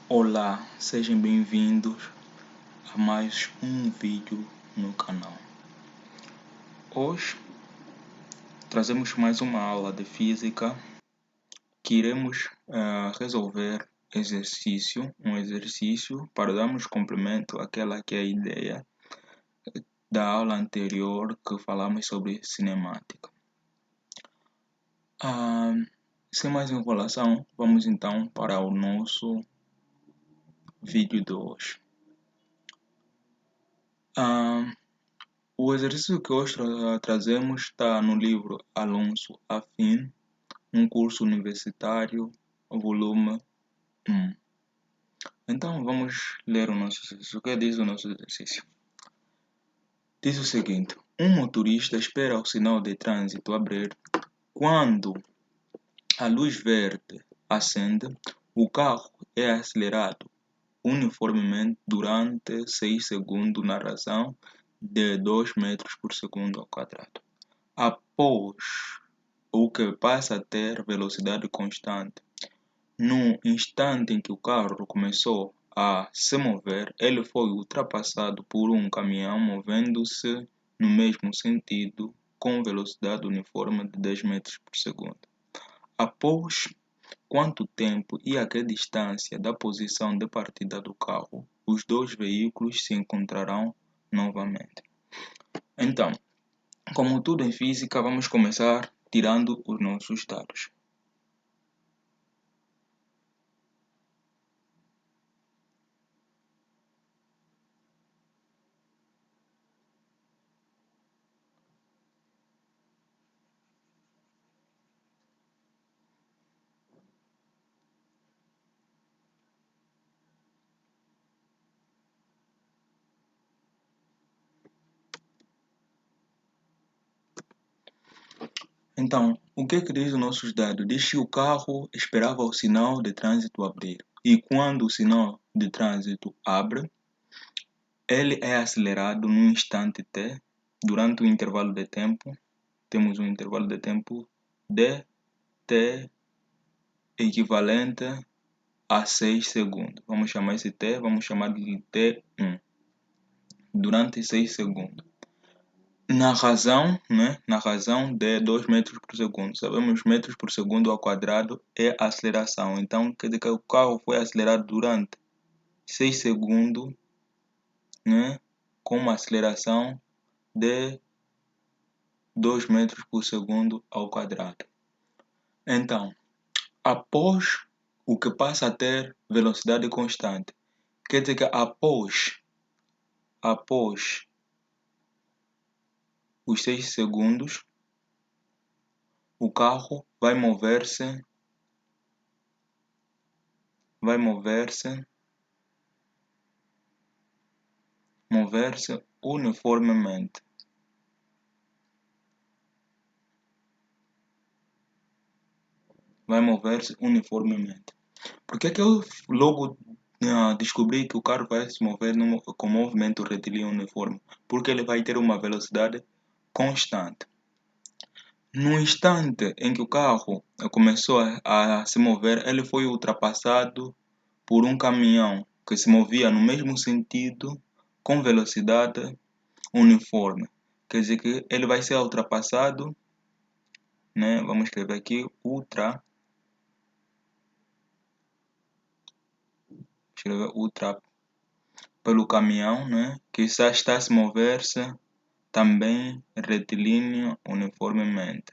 Olá, sejam bem-vindos a mais um vídeo no canal. Hoje trazemos mais uma aula de física que iremos resolver um exercício para darmos complemento àquela que é a ideia da aula anterior que falamos sobre cinemática. Sem mais enrolação, vamos então para o nosso vídeo de hoje. O exercício que hoje trazemos está no livro Alonso Afim, um curso universitário, volume 1. Então vamos ler o nosso exercício. O que diz o nosso exercício? Diz o seguinte: um motorista espera o sinal de trânsito abrir. Quando a luz verde acende, o carro é acelerado uniformemente durante 6 segundos na razão de 2 metros por segundo ao quadrado. Após o que passa a ter velocidade constante. No instante em que o carro começou a se mover, ele foi ultrapassado por um caminhão movendo-se no mesmo sentido com velocidade uniforme de 10 metros por segundo. Após quanto tempo e a que distância da posição de partida do carro os dois veículos se encontrarão novamente? Então, como tudo em física, vamos começar tirando os nossos dados. Então, o que diz os nossos dados? Diz que o carro esperava o sinal de trânsito abrir. E quando o sinal de trânsito abre, ele é acelerado num instante t, durante um intervalo de tempo. Temos um intervalo de tempo de t equivalente a 6 segundos. Vamos chamar esse t, vamos chamar de t1. Durante 6 segundos. Na razão de 2 metros por segundo. Sabemos metros por segundo ao quadrado é a aceleração. Então, quer dizer que o carro foi acelerado durante 6 segundos, com uma aceleração de 2 metros por segundo ao quadrado. Então, após o que passa a ter velocidade constante, quer dizer que após os 6 segundos, o carro vai mover-se uniformemente. Por que eu logo descobri que o carro vai se mover com movimento retilíneo uniforme? Porque ele vai ter uma velocidade constante. No instante em que o carro começou a se mover, ele foi ultrapassado por um caminhão que se movia no mesmo sentido com velocidade uniforme. Quer dizer que ele vai ser ultrapassado, vamos escrever aqui, pelo caminhão, que já está a se mover-se também retilíneo uniformemente.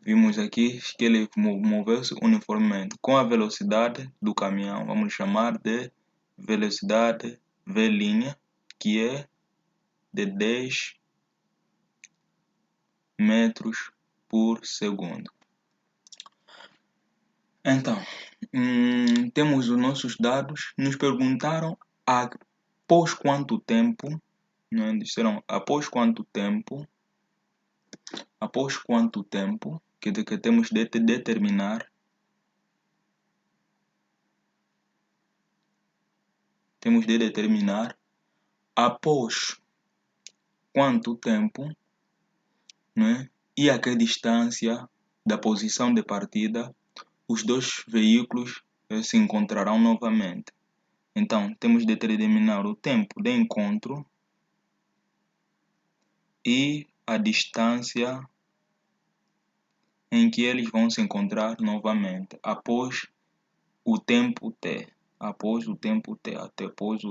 Vimos aqui que ele moveu-se uniformemente com a velocidade do caminhão. Vamos chamar de velocidade V', que é de 10 metros por segundo. Então, temos os nossos dados. Nos perguntaram após quanto tempo, disseram após quanto tempo, que temos de determinar, após quanto tempo, e a que distância da posição de partida os dois veículos se encontrarão novamente. Então, temos de determinar o tempo de encontro e a distância em que eles vão se encontrar novamente após o tempo t, após o tempo t, até após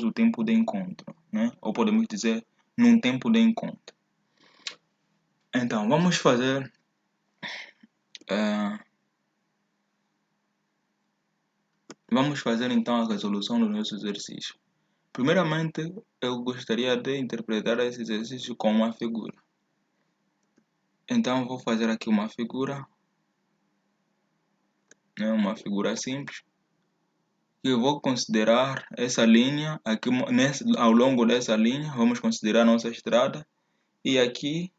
o tempo de encontro, né? Ou podemos dizer num tempo de encontro. Então, vamos fazer então a resolução do nosso exercício. Primeiramente, eu gostaria de interpretar esse exercício com uma figura. Então, vou fazer aqui uma figura, né? Uma figura simples. Eu vou considerar essa linha, aqui ao longo dessa linha, vamos considerar nossa estrada. E aqui,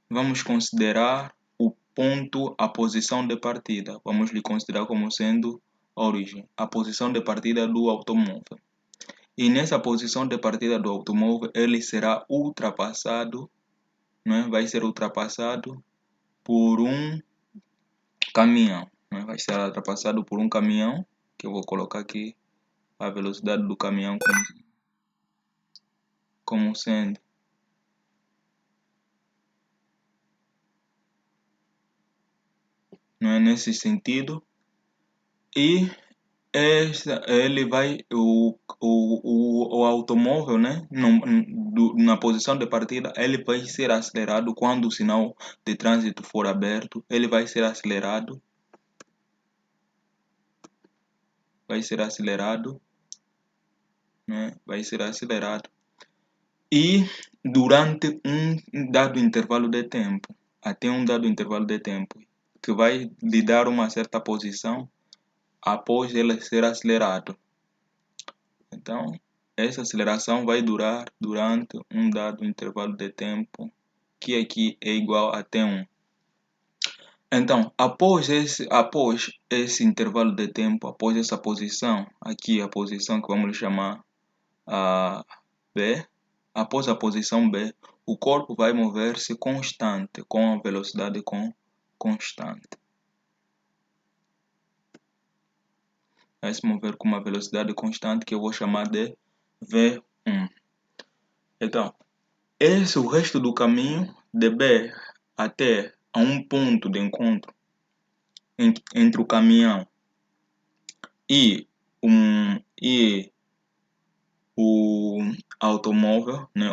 vamos considerar o ponto, a posição de partida. Vamos lhe considerar como sendo a origem, a posição de partida do automóvel. E nessa posição de partida do automóvel, ele será ultrapassado, né? Vai ser ultrapassado por um caminhão, né? Vai ser ultrapassado por um caminhão, que eu vou colocar aqui a velocidade do caminhão como sendo não é nesse sentido. E ele vai o automóvel, né, na posição de partida, ele vai ser acelerado quando o sinal de trânsito for aberto. Ele vai ser acelerado, né, vai ser acelerado e durante um dado intervalo de tempo, até um dado intervalo de tempo, que vai lhe dar uma certa posição após ele ser acelerado. Então, essa aceleração vai durar durante um dado intervalo de tempo, que aqui é igual a T1. Então, após esse intervalo de tempo, após essa posição, aqui a posição que vamos chamar a B, após a posição B, o corpo vai mover-se constante, com a velocidade constante. Vai se mover com uma velocidade constante que eu vou chamar de V1. Então, o resto do caminho de B até a um ponto de encontro entre o caminhão e, e o automóvel, né,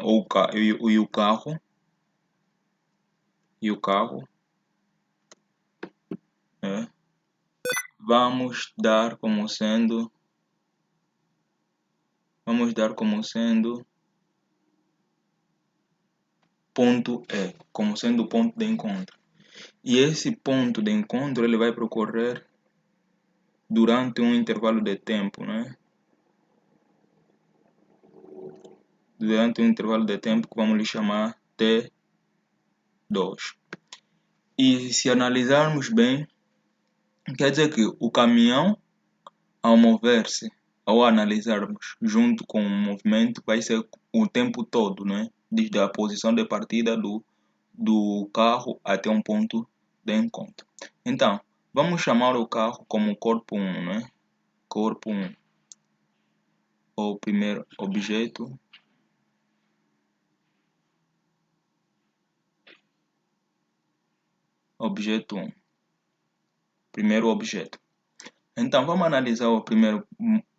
e o carro, né, vamos dar como sendo ponto E, como sendo o ponto de encontro. E esse ponto de encontro ele vai percorrer durante um intervalo de tempo, né? Durante um intervalo de tempo que vamos lhe chamar T2. E se analisarmos bem, quer dizer que o caminhão, ao mover-se, ao analisarmos junto com o movimento, vai ser o tempo todo, né? Desde a posição de partida do carro até um ponto de encontro. Então, vamos chamar o carro como corpo 1, né? Corpo 1. O primeiro objeto. Objeto 1. Primeiro objeto. Então, vamos analisar o primeiro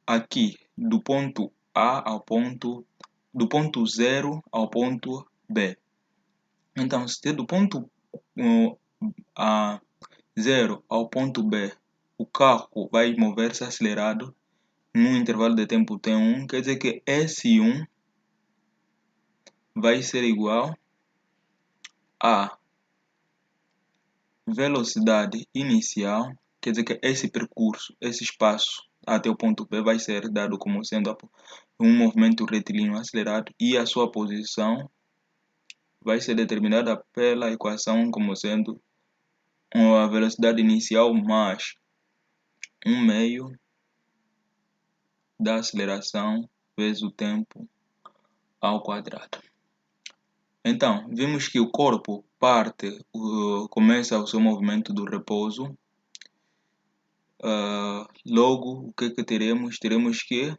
aqui, do ponto A ao do ponto 0 ao ponto B. Então, se do ponto A 0 ao ponto B, o carro vai mover-se acelerado num intervalo de tempo T1, quer dizer que S1 vai ser igual a velocidade inicial, quer dizer que esse percurso, esse espaço até o ponto B vai ser dado como sendo um movimento retilíneo acelerado, e a sua posição vai ser determinada pela equação como sendo a velocidade inicial mais 1/2 da aceleração vezes o tempo ao quadrado. Então, vimos que o corpo começa o seu movimento do repouso. Logo, o que teremos? Teremos que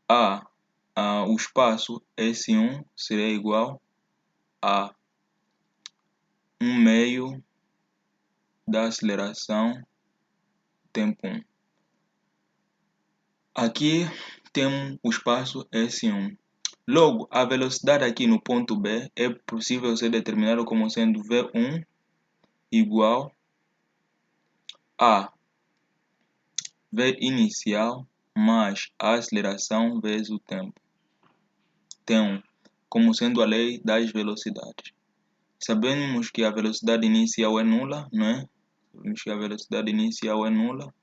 o espaço S1 será igual a 1/2 da aceleração tempo 1. Aqui temos o espaço S1. Logo, a velocidade aqui no ponto B é possível ser determinada como sendo V1 igual a V inicial mais a aceleração vezes o tempo, T1, como sendo a lei das velocidades. Sabemos que a velocidade inicial é nula, né? Sabemos que a velocidade inicial é nula.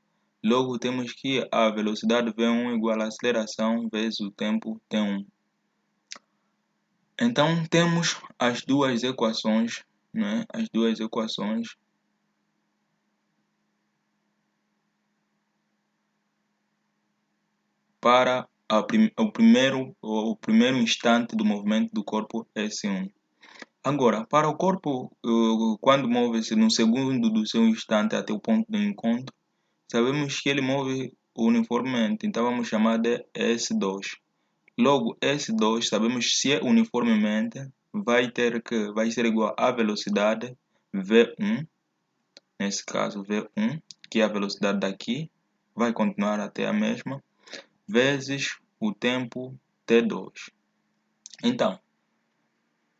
Logo, temos que a velocidade V1 igual a aceleração vezes o tempo T1. Então, temos as duas equações, né? As duas equações para o primeiro instante do movimento do corpo S1. Agora, para o corpo, quando move-se no segundo do seu instante até o ponto de encontro, sabemos que ele move uniformemente, então vamos chamar de S2. Logo, S2 sabemos se é uniformemente, vai ser igual à velocidade V1, nesse caso V1, que é a velocidade daqui, vai continuar até a mesma, vezes o tempo T2. Então,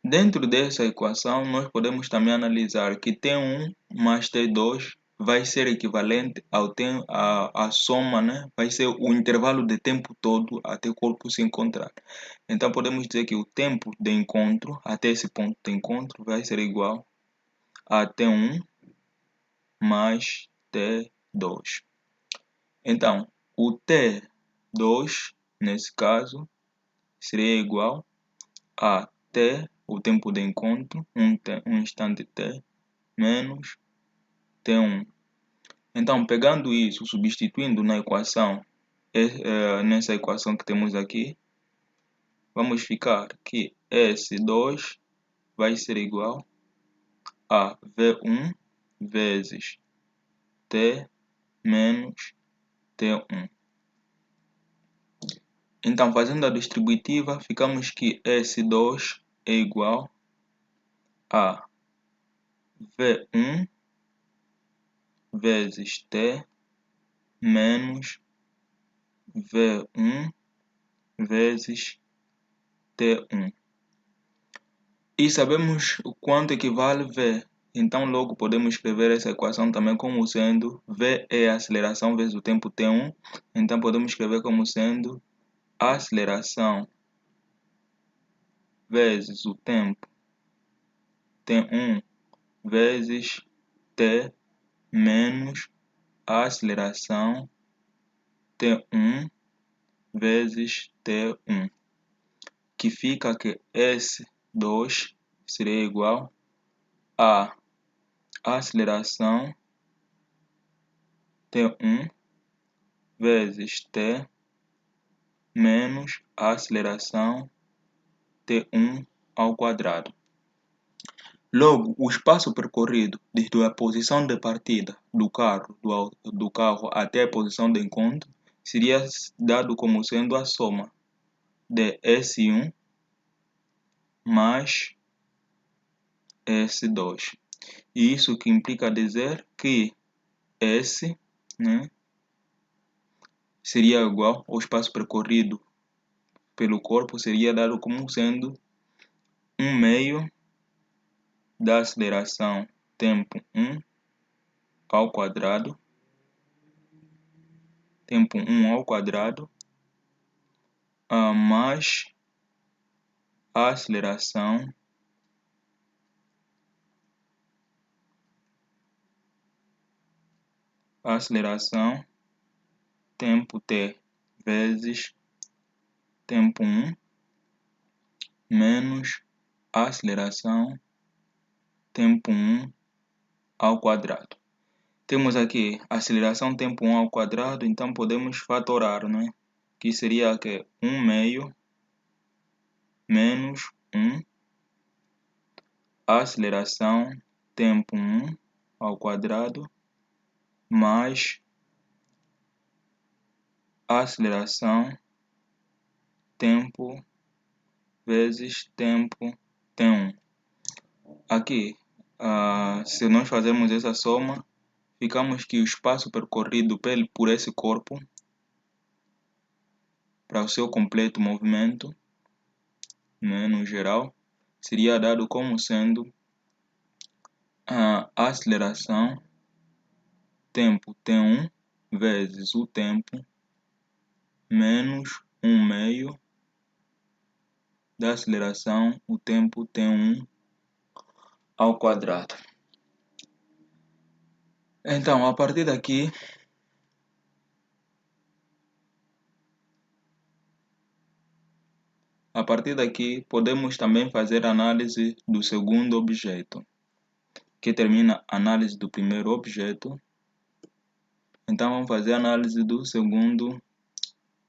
dentro dessa equação, nós podemos também analisar que T1 mais T2 vai ser equivalente à soma, né? Vai ser o intervalo de tempo todo até o corpo se encontrar. Então, podemos dizer que o tempo de encontro, até esse ponto de encontro, vai ser igual a T1 mais T2. Então, o T2, nesse caso, seria igual a T, o tempo de encontro, um instante T, menos T1. Então, pegando isso, substituindo na equação, nessa equação que temos aqui, vamos ficar que S2 vai ser igual a V1 vezes T menos T1. Então, fazendo a distributiva, ficamos que S2 é igual a V1 vezes T menos V1 vezes T1. E sabemos o quanto equivale V. Então, logo podemos escrever essa equação também como sendo V é a aceleração vezes o tempo T1. Então, podemos escrever como sendo a aceleração vezes o tempo T1 vezes T menos a aceleração T1 vezes T1, que fica que S2 seria igual a aceleração T1 vezes T menos a aceleração T1 ao quadrado. Logo, o espaço percorrido desde a posição de partida do carro até a posição de encontro seria dado como sendo a soma de S1 mais S2. E isso que implica dizer que S, né, seria igual ao espaço percorrido pelo corpo, seria dado como sendo 1/2 da aceleração tempo 1 ao quadrado, tempo 1 ao quadrado, mais a aceleração tempo t vezes tempo 1 menos a aceleração tempo 1 ao quadrado. Temos aqui a aceleração tempo 1 ao quadrado, então podemos fatorar, né? Que seria que 1/2 menos 1 aceleração tempo 1 ao quadrado mais aceleração tempo vezes tempo T1. Aqui, se nós fazermos essa soma, ficamos que o espaço percorrido por esse corpo para o seu completo movimento, né, no geral, seria dado como sendo a aceleração tempo T1 vezes o tempo menos 1/2 da aceleração o tempo T1 ao quadrado. Então, a partir daqui podemos também fazer análise do segundo objeto, que termina a análise do primeiro objeto. Então, vamos fazer a análise do segundo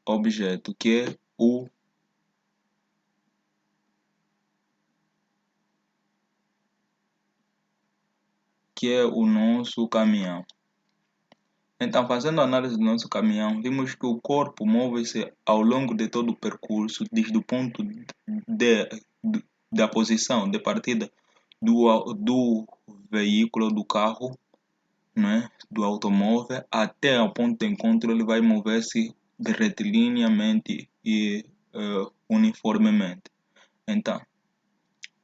objeto, que é o nosso caminhão. Então, fazendo a análise do nosso caminhão, vimos que o corpo move-se ao longo de todo o percurso, desde o ponto da posição de partida do veículo, do carro, né, do automóvel, até o ponto de encontro. Ele vai mover-se retilinhamente e uniformemente. Então,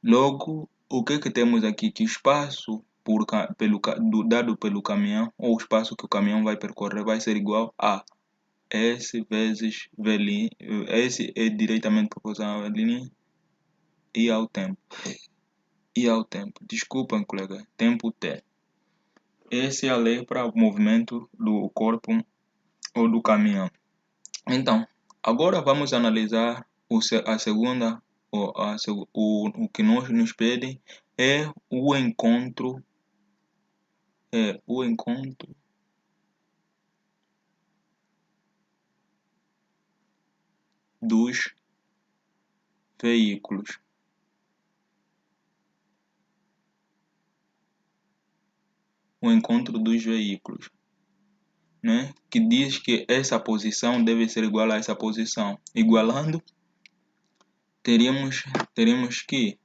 logo, o que temos aqui? Que espaço dado pelo caminhão, ou o espaço que o caminhão vai percorrer, vai ser igual a S vezes V'. S é diretamente proporcional à linha e ao tempo. Desculpem, colega. Tempo T. Essa é a lei para o movimento do corpo ou do caminhão. Então, agora vamos analisar a segunda, o que nos pedem é o encontro dos veículos. O encontro dos veículos, né? Que diz que essa posição deve ser igual a essa posição. Igualando, teríamos que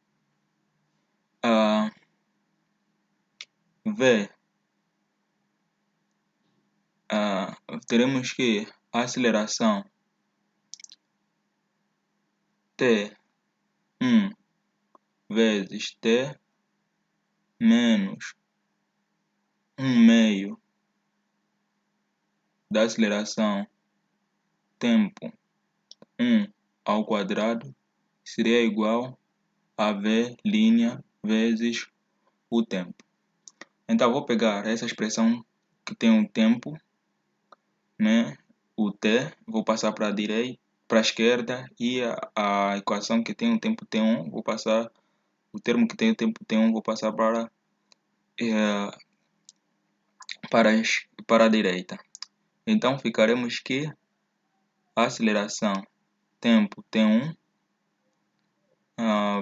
teremos que a aceleração T1 vezes T menos 1/2 da aceleração tempo 1 ao quadrado seria igual a V' vezes o tempo. Então, vou pegar essa expressão que tem um tempo, né, o T, vou passar para a direita, para a esquerda, e a equação que tem o tempo T1, vou passar o termo que tem o tempo T1, vou passar para a direita. Então, ficaremos que a aceleração tempo T1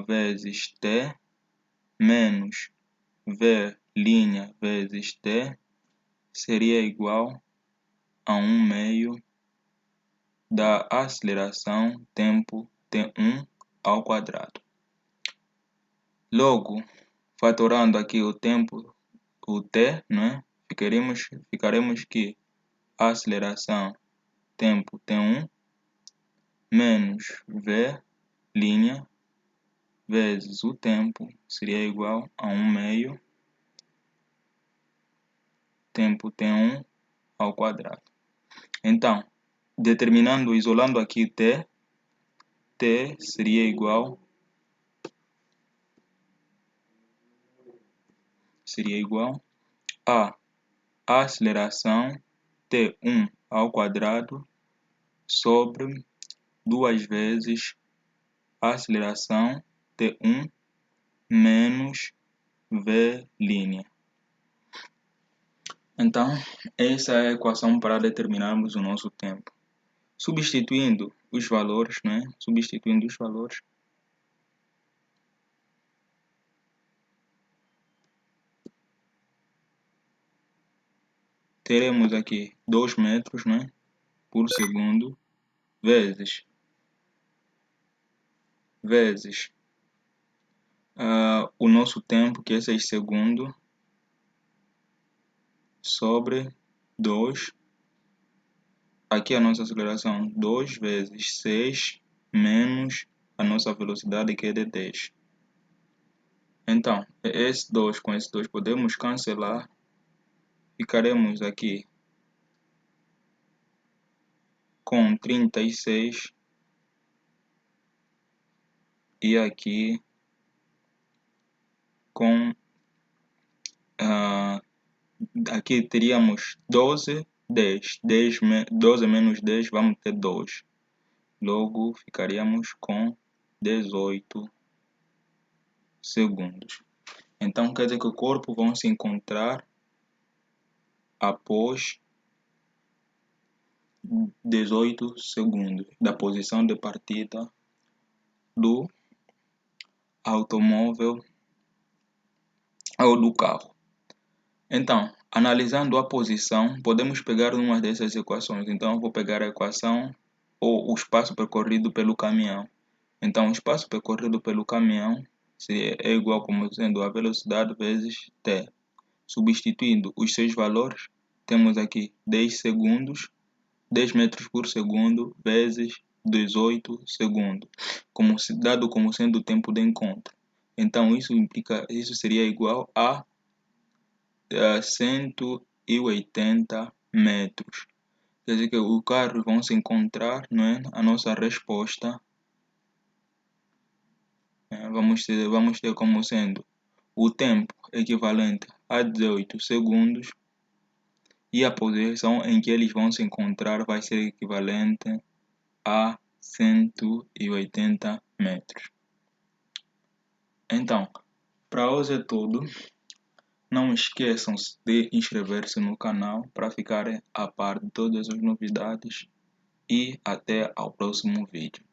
vezes T menos V' vezes T seria igual a 1/2 da aceleração tempo T1 ao quadrado. Logo, fatorando aqui o tempo, o T, né, ficaremos que a aceleração tempo T1 menos V' vezes o tempo seria igual a 1/2 tempo T1 ao quadrado. Então, isolando aqui T seria igual a aceleração T1 ao quadrado sobre 2 vezes a aceleração T1 menos V'. Então, essa é a equação para determinarmos o nosso tempo. Substituindo os valores, teremos aqui 2 metros, né, por segundo, vezes o nosso tempo, que é 6 segundos, sobre 2. Aqui a nossa aceleração, 2 vezes 6 menos a nossa velocidade, que é de 10. Então, esse 2 com esse 2 podemos cancelar. Ficaremos aqui com 36 e aqui com aqui teríamos 12, 10, 12 menos 10, vamos ter 2. Logo ficaríamos com 18 segundos. Então quer dizer que o corpo vão se encontrar após 18 segundos da posição de partida do automóvel ou do carro. Então, analisando a posição, podemos pegar uma dessas equações. Então, eu vou pegar a equação ou o espaço percorrido pelo caminhão. Então, o espaço percorrido pelo caminhão é igual como sendo a velocidade vezes t. Substituindo os seus valores, temos aqui 10 segundos, 10 metros por segundo vezes 18 segundos, dado como sendo o tempo de encontro. Então, isso seria igual a 180 metros. Quer dizer que os carros vão se encontrar, não é? A nossa resposta vamos ter como sendo o tempo equivalente a 18 segundos e a posição em que eles vão se encontrar vai ser equivalente a 180 metros. Então, para hoje é tudo. Não esqueçam de inscrever-se no canal para ficarem a par de todas as novidades e até ao próximo vídeo.